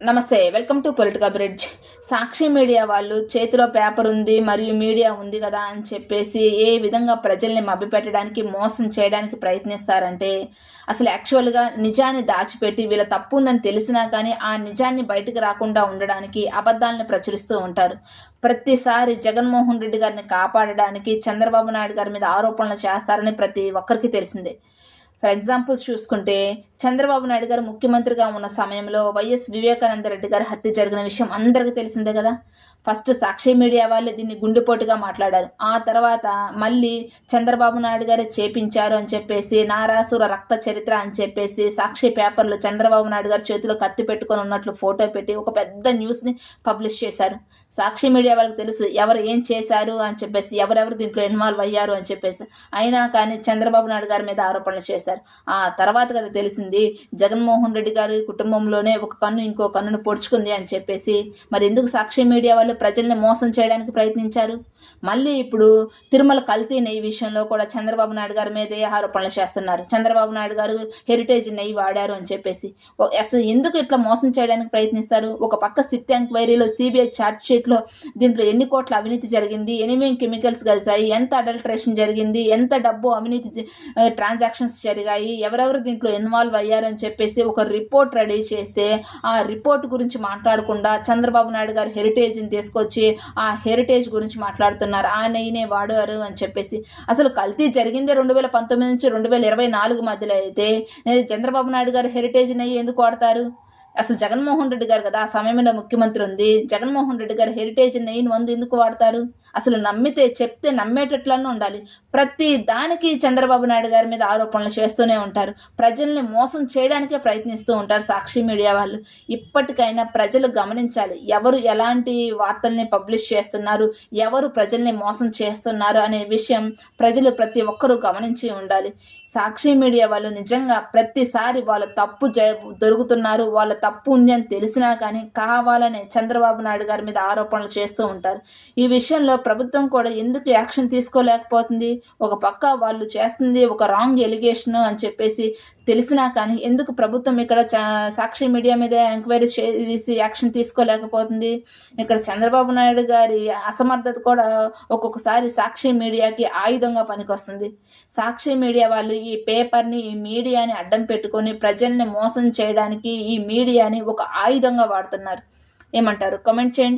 నమస్తే, welcome to political bridge. Sakshi media వాళ్ళు చేతిలో పేపర్ ఉంది మరియు మీడియా ఉంది కదా అని చెప్పేసి ఏ విధంగా ప్రజల్ని మభ్యపెట్టడానికి, మోసం చేయడానికి ప్రయత్నిస్తారంటే, అసలు యాక్చువల్గా నిజాన్ని దాచిపెట్టి వీళ్ళ తప్పు ఉందని తెలిసినా కానీ ఆ నిజాన్ని బయటకు రాకుండా ఉండడానికి అబద్ధాలను ప్రచురిస్తూ ఉంటారు. ప్రతిసారి జగన్మోహన్ రెడ్డి గారిని కాపాడడానికి చంద్రబాబు నాయుడు గారి మీద ఆరోపణలు చేస్తారని ప్రతి ఒక్కరికి తెలిసిందే. ఫర్ ఎగ్జాంపుల్స్ చూసుకుంటే, చంద్రబాబు నాయుడు గారు ముఖ్యమంత్రిగా ఉన్న సమయంలో వైఎస్ వివేకానంద రెడ్డి గారి హత్య జరిగిన విషయం అందరికీ తెలిసిందే కదా. ఫస్ట్ సాక్షి మీడియా వాళ్ళు దీన్ని గుండెపోటుగా మాట్లాడారు. ఆ తర్వాత మళ్ళీ చంద్రబాబు నాయుడు గారే చేపించారు అని చెప్పేసి, నారాసుర రక్త చరిత్ర అని చెప్పేసి సాక్షి పేపర్లో చంద్రబాబు నాయుడు గారు చేతిలో కత్తి పెట్టుకొని ఉన్నట్లు ఫోటో పెట్టి ఒక పెద్ద న్యూస్ని పబ్లిష్ చేశారు. సాక్షి మీడియా వాళ్ళకి తెలుసు ఎవరు ఏం చేశారు అని చెప్పేసి, ఎవరెవరు దీంట్లో ఇన్వాల్వ్ అయ్యారు అని చెప్పేసి. అయినా కానీ చంద్రబాబు నాయుడు గారి మీద ఆరోపణలు చేశారు. ఆ తర్వాత కదా తెలిసింది జగన్మోహన్ రెడ్డి గారి కుటుంబంలోనే ఒక కన్ను ఇంకో కన్నును పొడుచుకుంది అని చెప్పేసి. మరి ఎందుకు సాక్షి మీడియా వాళ్ళు ప్రజల్ని మోసం చేయడానికి ప్రయత్నించారు? మళ్ళీ ఇప్పుడు తిరుమల కల్తీ నెయ్యి విషయంలో కూడా చంద్రబాబు నాయుడు గారి మీదే ఆరోపణలు చేస్తున్నారు. చంద్రబాబు నాయుడు గారు హెరిటేజ్ నెయ్యి వాడారు అని చెప్పేసి. అసలు ఎందుకు ఇట్లా మోసం చేయడానికి ప్రయత్నిస్తారు? ఒక పక్క సిట్ ఎంక్వైరీలో సిబిఐ ఛార్జ్ షీట్లో దీంట్లో ఎన్ని కోట్ల అవినీతి జరిగింది, ఎనిమిది కెమికల్స్ కలిసాయి, ఎంత అడల్ట్రేషన్ జరిగింది, ఎంత డబ్బు అవినీతి ట్రాన్సాక్షన్స్ జరిగాయి, ఎవరెవరు దీంట్లో ఇన్వాల్వ్ అయ్యారని చెప్పేసి ఒక రిపోర్ట్ రెడీ చేస్తే, ఆ రిపోర్ట్ గురించి మాట్లాడకుండా చంద్రబాబు నాయుడు గారు హెరిటేజ్ని తీసుకొచ్చి ఆ హెరిటేజ్ గురించి మాట్లాడుతున్నారు. ఆ నెయ్యినే వాడారు అని చెప్పేసి. అసలు కల్తీ జరిగిందే 2019 నుంచి 2024 మధ్యలో అయితే చంద్రబాబు నాయుడు గారు హెరిటేజ్ నెయ్యి ఎందుకు వాడతారు? అసలు జగన్మోహన్ రెడ్డి గారు కదా ఆ సమయంలో ముఖ్యమంత్రి ఉంది. జగన్మోహన్ రెడ్డి గారు హెరిటేజ్ నెయ్యిని ఎందుకు వాడతారు? అసలు నమ్మితే చెప్తే నమ్మేటట్లనే ఉండాలి. ప్రతి దానికి చంద్రబాబు నాయుడు గారి మీద ఆరోపణలు చేస్తూనే ఉంటారు. ప్రజల్ని మోసం చేయడానికే ప్రయత్నిస్తూ ఉంటారు సాక్షి మీడియా వాళ్ళు. ఇప్పటికైనా ప్రజలు గమనించాలి, ఎవరు ఎలాంటి వార్తల్ని పబ్లిష్ చేస్తున్నారు, ఎవరు ప్రజల్ని మోసం చేస్తున్నారు అనే విషయం ప్రజలు ప్రతి ఒక్కరూ గమనించి ఉండాలి. సాక్షి మీడియా వాళ్ళు నిజంగా ప్రతిసారి వాళ్ళ తప్పు దొరుకుతున్నారు, వాళ్ళ తప్పు ఉంది అని తెలిసినా కానీ కావాలనే చంద్రబాబు నాయుడు గారి మీద ఆరోపణలు చేస్తూ ఉంటారు. ఈ విషయంలో ప్రభుత్వం కూడా ఎందుకు యాక్షన్ తీసుకోలేకపోతుంది? ఒక పక్క వాళ్ళు చేస్తుంది ఒక రాంగ్ ఎలిగేషన్ అని చెప్పేసి తెలిసినా కానీ ఎందుకు ప్రభుత్వం ఇక్కడ సాక్షి మీడియా మీద ఎంక్వైరీ చేసి యాక్షన్ తీసుకోలేకపోతుంది? ఇక్కడ చంద్రబాబు నాయుడు గారి అసమర్థత కూడా ఒక్కొక్కసారి సాక్షి మీడియాకి ఆయుధంగా పనికొస్తుంది. సాక్షి మీడియా వాళ్ళు ఈ పేపర్ని, ఈ మీడియాని అడ్డం పెట్టుకొని ప్రజల్ని మోసం చేయడానికి ఈ మీడియాని ఒక ఆయుధంగా వాడుతున్నారు. ఏమంటారు? కామెంట్ చేయండి.